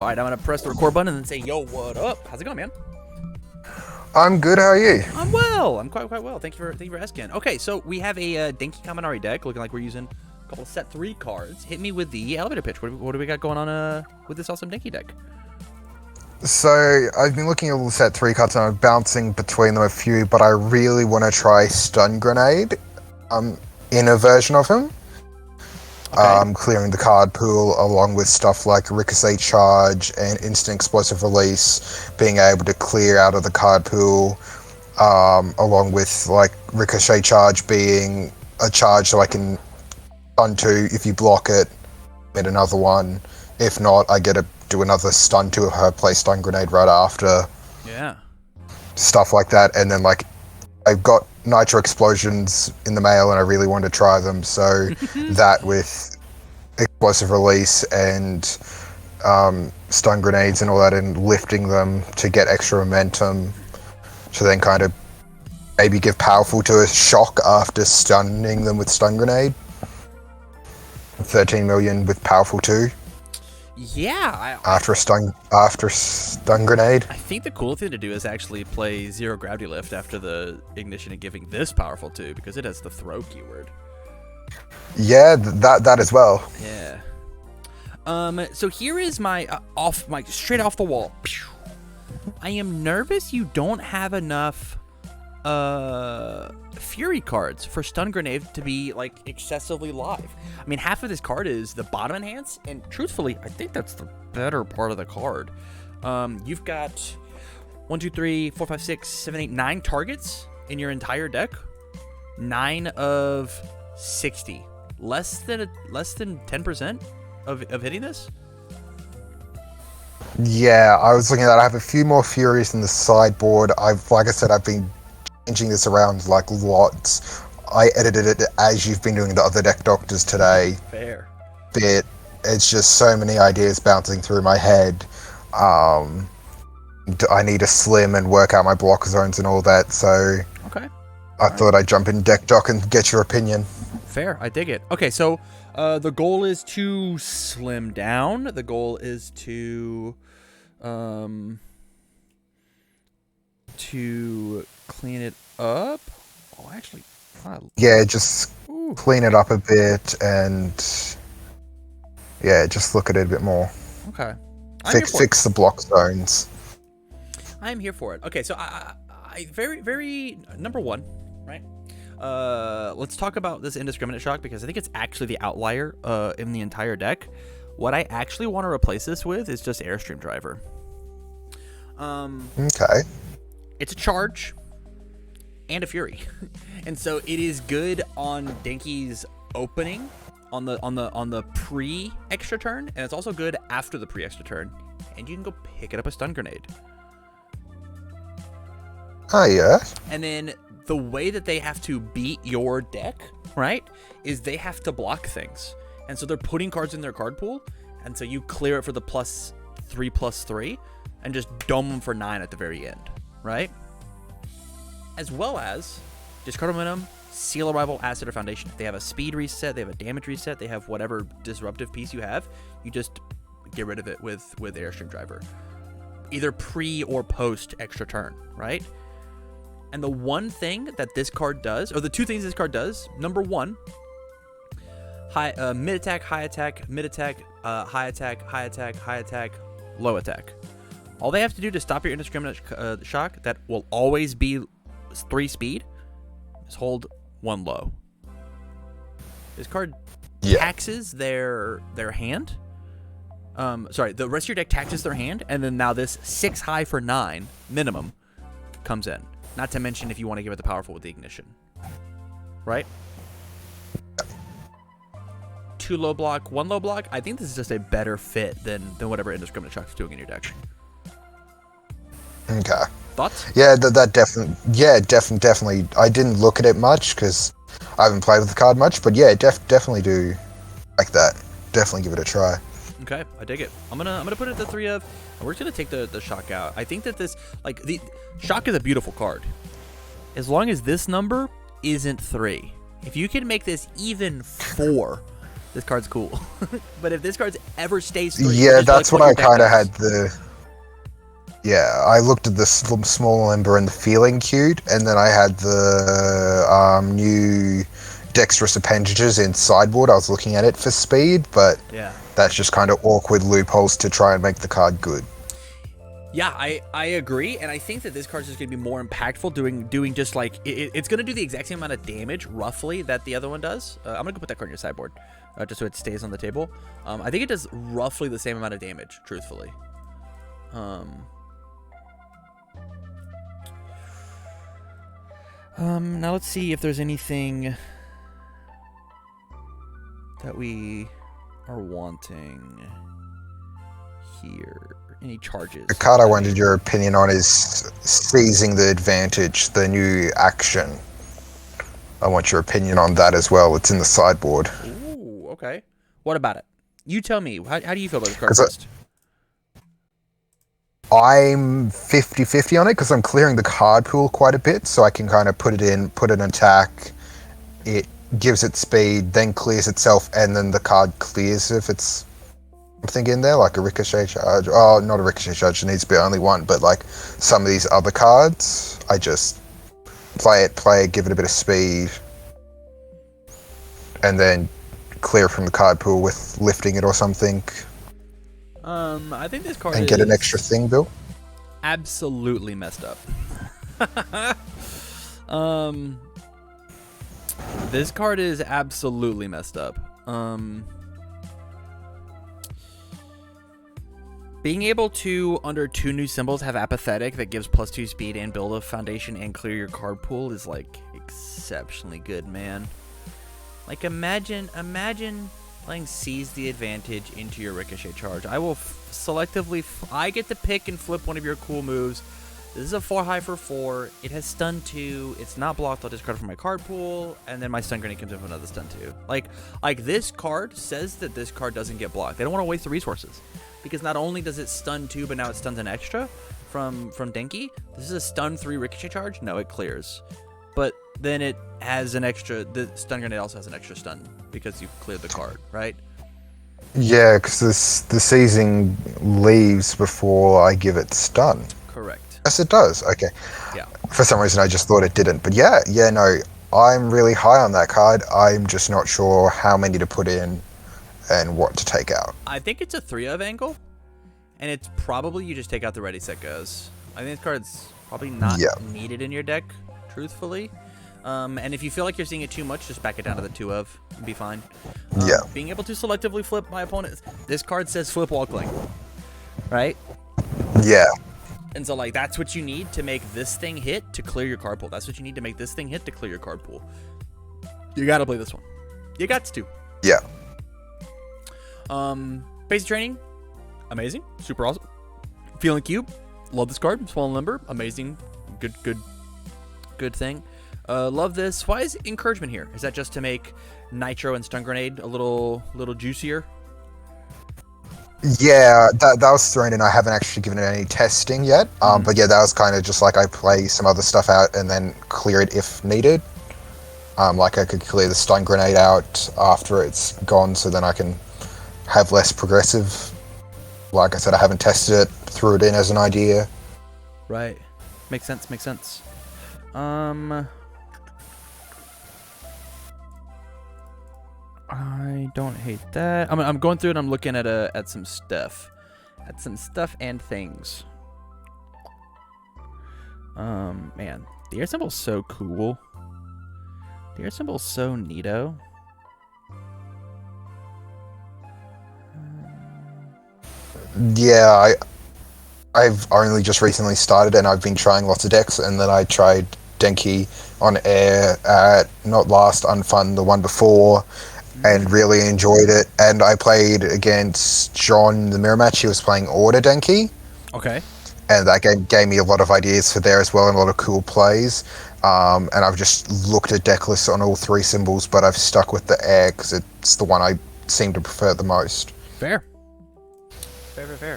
All right, I'm gonna press the record button and then say, "Yo, what up? How's it going, man?" I'm good. How are you? I'm well. I'm quite well. Thank you for asking. Okay, so we have a Denki Kaminari deck, looking like we're using a couple of set 3 cards. Hit me with the elevator pitch. What do we got going on with this awesome Denki deck? So I've been looking at all the set 3 cards and I'm bouncing between them a few, but I really want to try Stun Grenade. In a version of him. Okay. Clearing the card pool along with stuff like Ricochet Charge and Instant Explosive Release, being able to clear out of the card pool, along with like Ricochet Charge being a charge so I can stun 2 if you block it, hit another one. If not, I get to do another stun 2 of her, play Stun Grenade right after. Yeah. Stuff like that, and then like I've got Nitro Explosions in the mail and I really want to try them, so that with Explosive Release and Stun Grenades and all that, and lifting them to get extra momentum to then kind of maybe give Powerful to a shock after stunning them with Stun Grenade. 13 million with Powerful 2. Yeah. After Stun Grenade. I think the cool thing to do is actually play Zero Gravity Lift after the Ignition and giving this Powerful 2, because it has the throw keyword. Yeah, that as well. Yeah. So here is my straight off the wall. I am nervous you don't have enough Fury cards for Stun Grenade to be like excessively live. I mean, half of this card is the bottom enhance, and truthfully, I think that's the better part of the card. You've got 1, 2, 3, 4, 5, 6, 7, 8, 9 targets in your entire deck. 9 of 60. Less than 10% of hitting this. Yeah, I was looking at that. I have a few more Furies in the sideboard. Like I said, I've been changing this around like lots. I edited it as you've been doing the other deck doctors today. Fair. But it's just so many ideas bouncing through my head. I need to slim and work out my block zones and all that, so Okay. I thought I'd jump in deck doc and get your opinion. Fair, I dig it. Okay, so the goal is to slim down. The goal is to clean it up. Oh, actually, Yeah, just clean it up a bit and yeah, just look at it a bit more. Okay. Fix the block zones. I'm here for it. Okay, so I very number one, right? Let's talk about this indiscriminate shock, because I think it's actually the outlier in the entire deck. What I actually want to replace this with is just Airstream Driver. Okay. It's a charge and a Fury, and so it is good on Denki's opening on the pre extra turn, and it's also good after the pre extra turn, and you can go pick it up a Stun Grenade. Oh yeah. And then the way that they have to beat your deck, right, is they have to block things. And so they're putting cards in their card pool, and so you clear it for the +3/+3, and just dome them for 9 at the very end, right? As well as discard momentum, seal arrival, asset, or foundation. If they have a speed reset, they have a damage reset, they have whatever disruptive piece you have, you just get rid of it with Airstream Driver. Either pre or post extra turn, right? And the one thing that this card does, or the two things this card does, number one, mid attack, high attack, mid attack, high attack, high attack, high attack, low attack. All they have to do to stop your indiscriminate shock, that will always be 3 speed, is hold 1 low. This card taxes their hand. Sorry, the rest of your deck taxes their hand, and then now this 6 high for 9 minimum comes in. Not to mention if you want to give it the powerful with the ignition. Right? 2 low block, 1 low block. I think this is just a better fit than whatever indiscriminate shock is doing in your deck. Okay. Thoughts? Yeah, that definitely. Yeah, definitely. I didn't look at it much because I haven't played with the card much, but yeah, definitely do like that. Definitely give it a try. Okay, I dig it. I'm gonna put it at the 3 of, and we're just gonna take the shock out. I think that this, like, the shock is a beautiful card, as long as this number isn't 3. If you can make this even 4, this card's cool. But if this card ever stays 3, Yeah, that's what I kind of does. had the. Yeah, I looked at the small ember and the feeling cute, and then I had the new dexterous appendages in sideboard. I was looking at it for speed, but Yeah. that's just kind of awkward loopholes to try and make the card good. Yeah, I agree, and I think that this card's just going to be more impactful doing just like, it's going to do the exact same amount of damage, roughly, that the other one does. I'm going to put that card in your sideboard, just so it stays on the table. I think it does roughly the same amount of damage, truthfully. Now let's see if there's anything that we are wanting here. Any charges? The card I wanted your opinion on is Seizing the Advantage, the new action. I want your opinion on that as well. It's in the sideboard. Ooh, okay. What about it? You tell me. How do you feel about this card first? I'm 50-50 on it because I'm clearing the card pool quite a bit, so I can kind of put it in, put an attack, it gives it speed, then clears itself, and then the card clears if it's something in there, like a ricochet charge. Oh, not a ricochet charge, it needs to be only one, but like some of these other cards, I just play it, give it a bit of speed, and then clear from the card pool with lifting it or something. I think this card and get an extra thing, Bill. Absolutely messed up. This card is absolutely messed up. Being able to, under 2 new symbols, have Apathetic that gives +2 speed and build a foundation and clear your card pool is like exceptionally good, man. Like imagine playing Seize the Advantage into your Ricochet charge. I will selectively, I get to pick and flip one of your cool moves. This is a 4 high for 4. It has stun 2. It's not blocked. I'll discard it from my card pool, and then my stun grenade comes in with another stun 2. Like this card says that this card doesn't get blocked. They don't want to waste the resources, because not only does it stun 2, but now it stuns an extra from Denki. This is a stun 3 Ricochet charge. No, it clears, but then it has an extra. The stun grenade also has an extra stun because you cleared the card, right? Yeah, because the seizing leaves before I give it stun. Correct. Yes, it does. Okay. Yeah. For some reason, I just thought it didn't. But yeah, no, I'm really high on that card. I'm just not sure how many to put in and what to take out. I think it's a 3-of angle, and it's probably you just take out the ready, set, goes. I think this card's probably not needed in your deck, truthfully. And if you feel like you're seeing it too much, just back it down to the 2-of and be fine. Being able to selectively flip my opponent. This card says flip Walkling, right? Yeah. And so, like, that's what you need to make this thing hit to clear your card pool. That's what you need to make this thing hit to clear your card pool. You gotta play this one. You got to. Yeah. Basic training, amazing, super awesome. Feeling cube, love this card. Small and limber, amazing, good thing. Love this. Why is encouragement here? Is that just to make Nitro and stun grenade a little juicier? Yeah, that was thrown in. I haven't actually given it any testing yet. But yeah, that was kind of just like I play some other stuff out and then clear it if needed. Like I could clear the stun grenade out after it's gone, so then I can have less progressive. Like I said, I haven't tested it. Threw it in as an idea. Right. Makes sense. I don't hate that. I'm going through it. I'm looking at some stuff, and things. Man, the air symbol's so cool. The air symbol's so neato. Yeah, I've only just recently started, and I've been trying lots of decks, and then I tried Denki on air at not last Unfun, the one before, and really enjoyed it. And I played against John the mirror match. He was playing Order Denki. Okay. And that game gave me a lot of ideas for there as well, and a lot of cool plays. And I've just looked at deck lists on all 3 symbols, but I've stuck with the air because it's the one I seem to prefer the most. Fair.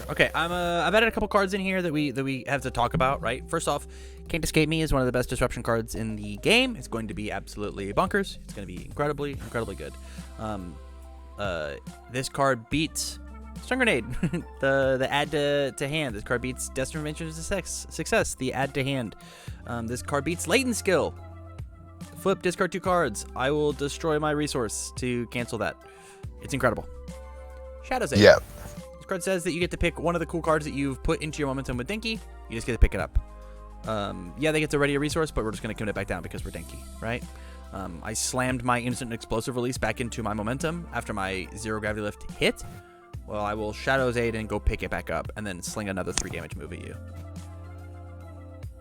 Okay, I've added a couple cards in here that we have to talk about, right? First off, Can't Escape Me is one of the best disruption cards in the game. It's going to be absolutely bonkers. It's going to be incredibly good. This card beats Stun Grenade. the add to hand. This card beats Destined Adventures to Success. The add to hand. This card beats Latent Skill. Flip, discard 2 cards. I will destroy my resource to cancel that. It's incredible. Shadow's Aid. Yeah. This card says that you get to pick one of the cool cards that you've put into your momentum with Denki. You just get to pick it up. Yeah, they get to ready a resource, but we're just going to commit it back down because we're Denki, right? I slammed my instant explosive release back into my momentum after my 0 gravity lift hit. Well, I will Shadow's Aid and go pick it back up and then sling another 3 damage move at you.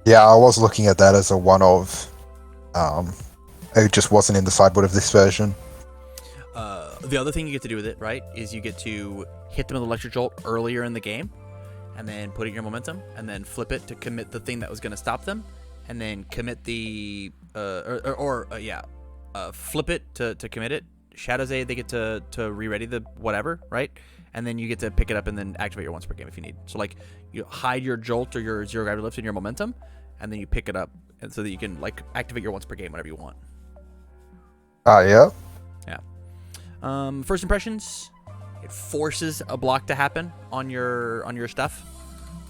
Yeah, I was looking at that as a one-of. It just wasn't in the sideboard of this version. The other thing you get to do with it, right, is you get to hit them with Electric Jolt earlier in the game and then put it in your momentum and then flip it to commit the thing that was going to stop them and then commit the flip it to commit it. Shadow's Aid, they get to re-ready the whatever, right? And then you get to pick it up and then activate your once per game if you need. So like you hide your jolt or your 0 gravity lift in your momentum, and then you pick it up, and so that you can like activate your once per game whenever you want. Yeah. Yeah. First impressions. It forces a block to happen on your stuff,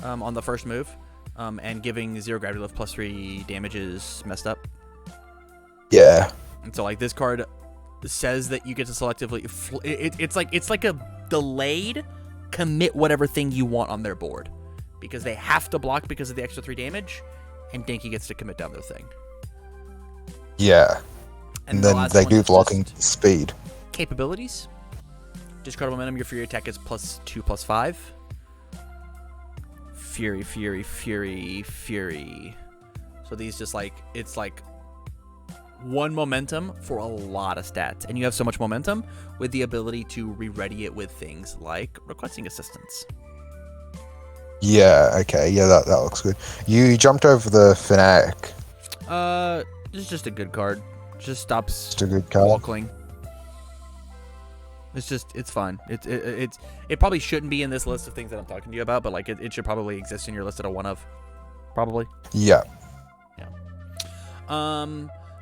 on the first move, and giving 0 gravity lift plus 3 damage is messed up. Yeah. And so like this card says that you get to selectively it's like a delayed commit whatever thing you want on their board, because they have to block because of the extra 3 damage, and Denki gets to commit down their thing. Yeah. And then they do blocking speed. Capabilities. Discard momentum, your fury attack is +2/+5. Fury, fury, fury, fury. So these just like, it's like 1 momentum for a lot of stats, and you have so much momentum with the ability to re-ready it with things like requesting assistance. Yeah, okay, yeah, that looks good. You jumped over the Fnatic. This is just a good card. Just stops Just a good card. walking. It's fine. It probably shouldn't be in this list of things that I'm talking to you about, but like it should probably exist in your list at a 1-of. Probably. Yeah.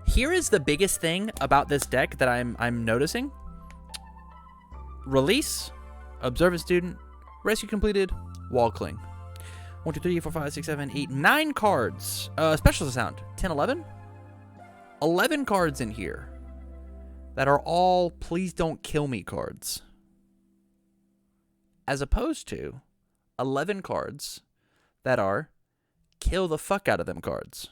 Here is the biggest thing about this deck that I'm noticing. Release, Observant Student, Rescue Completed, Wall Cling. 1, 2, 3, 4, 5, 6, 7, 8, 9 cards. Special Sound, 10, 11? 11 cards in here that are all please don't kill me cards. As opposed to 11 cards that are kill the fuck out of them cards.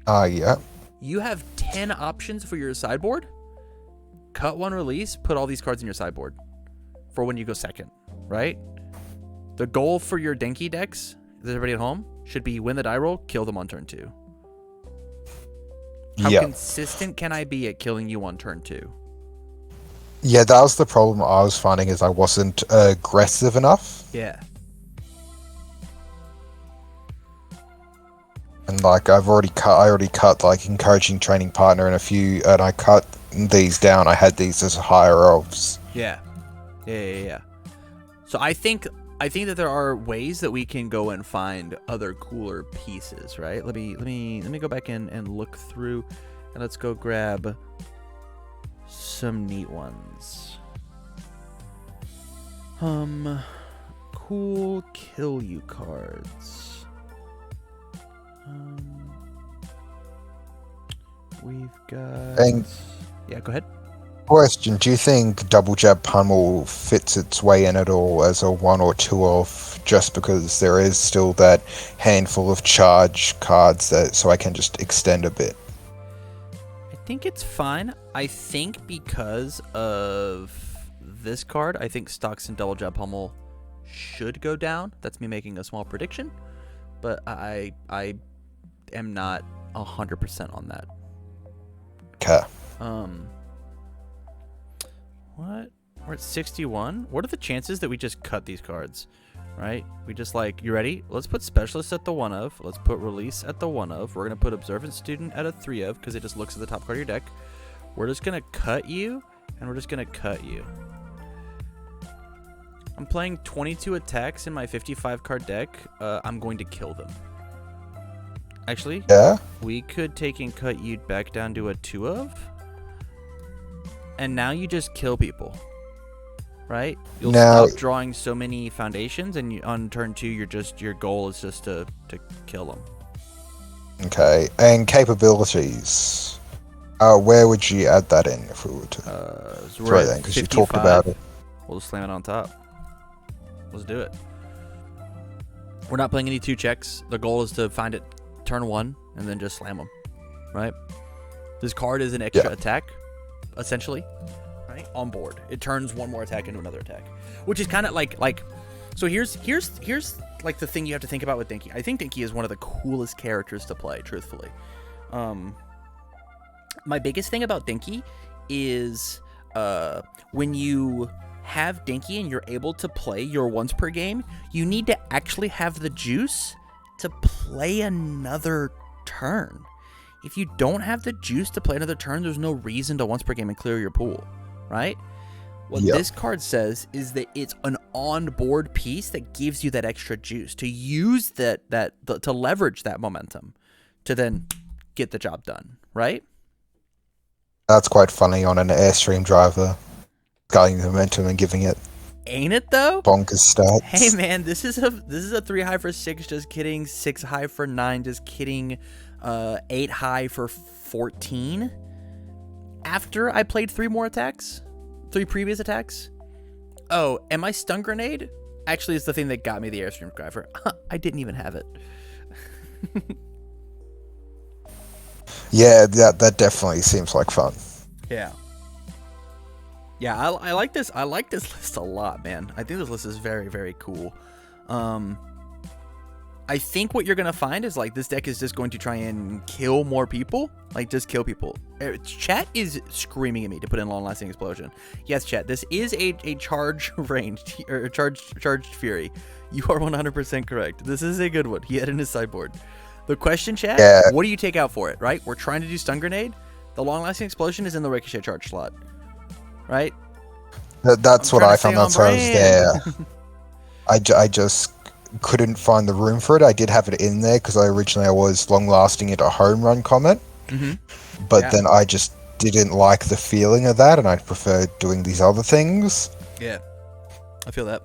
Yeah. You have 10 options for your sideboard. Cut 1 release, put all these cards in your sideboard for when you go second, right? The goal for your Denki decks, is everybody at home, should be win the die roll, kill them on turn 2. How consistent can I be at killing you on turn 2? Yeah, that was the problem I was finding, is I wasn't aggressive enough. Yeah. And like I already cut like encouraging training partner and a few, and I cut these down. I had these as higher elves. Yeah. So I think that there are ways that we can go and find other cooler pieces, right? Let me go back in and look through, and let's go grab some neat ones. Cool kill you cards. We've got... Yeah, go ahead. Question, do you think Double Jab Pummel fits its way in at all as a 1 or 2 of, just because there is still that handful of charge cards that, so I can just extend a bit? I think it's fine. I think because of this card, I think Stocks and Double Jab Pummel should go down. That's me making a small prediction, but I am not 100% on that. Okay. What? We're at 61. What are the chances that we just cut these cards? Right? We just like, you ready? Let's put Specialist at the 1-of. Let's put Release at the 1-of. We're going to put Observant Student at a 3-of because it just looks at the top card of your deck. We're just going to cut you, and we're just going to cut you. I'm playing 22 attacks in my 55 card deck. I'm going to kill them. Actually, yeah, we could take and cut you back down to a 2-of. and now you just kill people, right? You'll Now- stop drawing so many foundations, and on turn 2, your goal is just to kill them. Okay, and capabilities. Where would you add that in if we were to throw that in? Because you talked about it. We'll just slam it on top. Let's do it. We're not playing any 2 checks. The goal is to find it turn 1 and then just slam them, right? This card is an extra attack, essentially, right? On board, it turns one more attack into another attack, which is kind of like. So here's like the thing you have to think about with Denki. I think Denki is one of the coolest characters to play, truthfully. My biggest thing about Denki is when you have Denki and you're able to play your once per game, you need to actually have the juice to play another turn. If you don't have the juice to play another turn, there's no reason to once per game and clear your pool, right? What this card says is that it's an on-board piece that gives you that extra juice to use to leverage that momentum to then get the job done, right? That's quite funny on an Airstream driver, guiding the momentum and giving it. Ain't it though? Bonkers stats. Hey man, this is a 3 high for 6, just kidding. 6 high for 9, just kidding. 8 high for 14. After I played 3 previous attacks. Oh, and my stun grenade actually is the thing that got me the Airstream driver. I didn't even have it. Yeah, that definitely seems like fun. Yeah. Yeah, I like this. I like this list a lot, man. I think this list is very, very cool. I think what you're gonna find is like this deck is just going to try and kill more people. Like just kill people. Chat is screaming at me to put in long lasting explosion. Yes, chat. This is a charge ranged or charged fury. You are 100% correct. This is a good one. He had it in his sideboard. The question, chat. What do you take out for it? Right? We're trying to do stun grenade. The long lasting explosion is in the ricochet charge slot. Right? That's what I found. That's why I was there. I just couldn't find the room for it. I did have it in there because originally I was long lasting into a home run comment, but then I just didn't like the feeling of that, and I preferred doing these other things. Yeah, I feel that.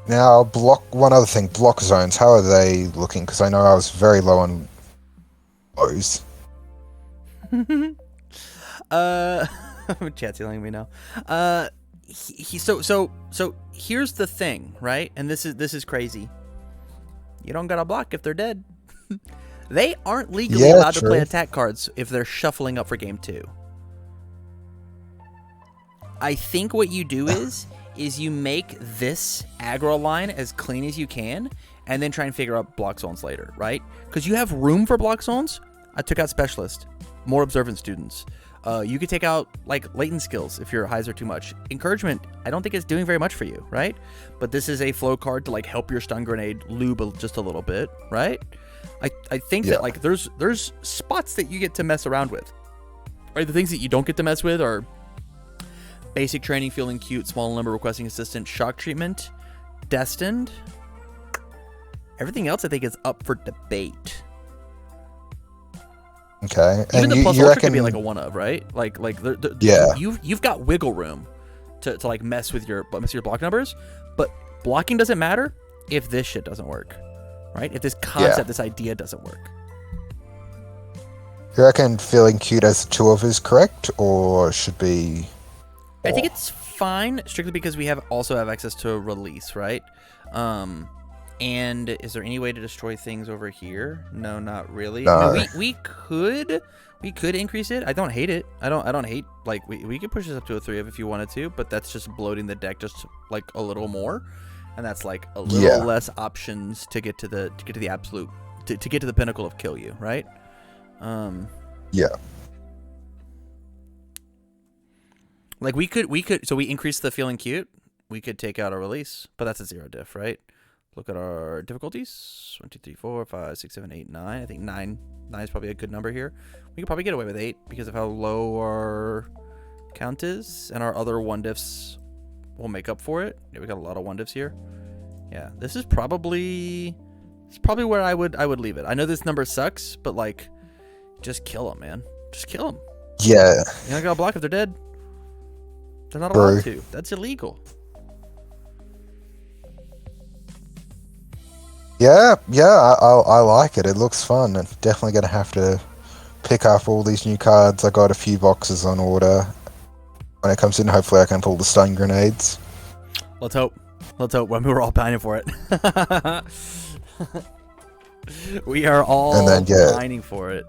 Now, one other thing, block zones. How are they looking? Because I know I was very low on those. Chat's yelling at me now. So here's the thing, right? And this is crazy. You don't gotta block if they're dead. They aren't legally allowed to play attack cards if they're shuffling up for game 2. I think what you do is you make this aggro line as clean as you can, and then try and figure out block zones later, right? Because you have room for block zones. I took out specialist, more observant students. You could take out like latent skills if your highs are too much. Encouragement, I don't think it's doing very much for you, right? But this is a flow card to like help your stun grenade lube just a little bit, right? I think that like there's spots that you get to mess around with, right? The things that you don't get to mess with are basic training, feeling cute, small number, requesting assistant, shock treatment, destined. Everything else I think is up for debate. Okay, even the plus ultra could be like a one of, right? Like yeah. You've got wiggle room to like mess with your block numbers, but blocking doesn't matter if this shit doesn't work, right? If this concept, this idea doesn't work. You reckon feeling cute as 2 of is correct, or should be? I think it's fine, strictly because we also have access to a release, right? And is there any way to destroy things over here? No, not really. No. I mean, we could increase it. I don't hate it. I don't hate, like we could push this up to a 3 if you wanted to, but that's just bloating the deck just like a little more, and that's like a little less options to get to the absolute to get to the pinnacle of kill you, right? Yeah. Like we could so we increase the feeling cute. We could take out a release, but that's a 0 diff, right? Look at our difficulties. 1, 2, 3, 4, 5, 6, 7, 8, 9. I think 9 is probably a good number here. We could probably get away with 8 because of how low our count is, and our other 1 diffs will make up for it. Yeah, we got a lot of 1 diffs here. Yeah, this is probably where I would leave it. I know this number sucks, but like, just kill him, man. Just kill him. Yeah, You're not gonna block if they're dead. They're not True. allowed to. That's illegal. yeah, I like it. It looks fun. I'm definitely gonna have to pick up all these new cards. I got a few boxes on order. When it comes in, hopefully I can pull the stun grenades. Let's hope. Let's hope. When we were all pining for it. We are all pining for it.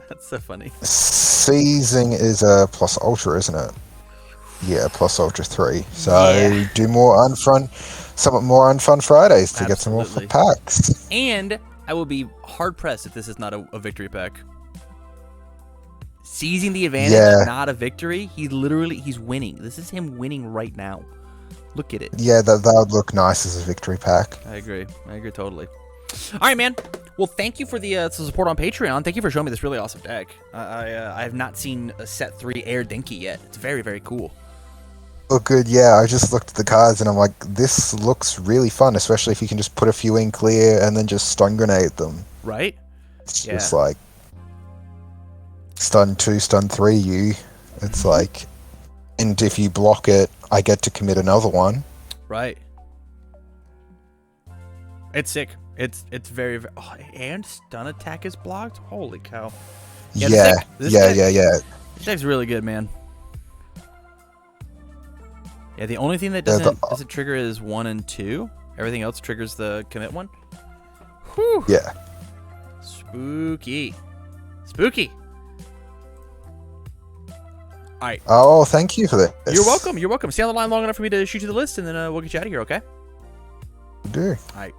That's so funny. Seizing is a plus ultra, isn't it? Yeah, plus ultra 3. So do more somewhat more unfun Fridays to get some more packs. And I will be hard pressed if this is not a victory pack. Seizing the advantage, not a victory. He's winning. This is him winning right now. Look at it. Yeah, that would look nice as a victory pack. I agree totally. All right, man. Well, thank you for the support on Patreon. Thank you for showing me this really awesome deck. I have not seen a set 3 Air Denki yet. It's very, very cool. Look good, yeah. I just looked at the cards and I'm like, this looks really fun, especially if you can just put a few in clear and then just stun grenade them. Right? It's just like stun 2, stun 3 you. It's like, and if you block it, I get to commit another one. Right. It's sick. It's very, very and stun attack is blocked. Holy cow! Yeah. This deck's really good, man. Yeah, the only thing that doesn't trigger is 1 and 2. Everything else triggers the commit one. Whew. Yeah. Spooky. All right. Oh, thank you for this. You're welcome. Stay on the line long enough for me to shoot you the list, and then we'll get you out of here, okay? Do. All right.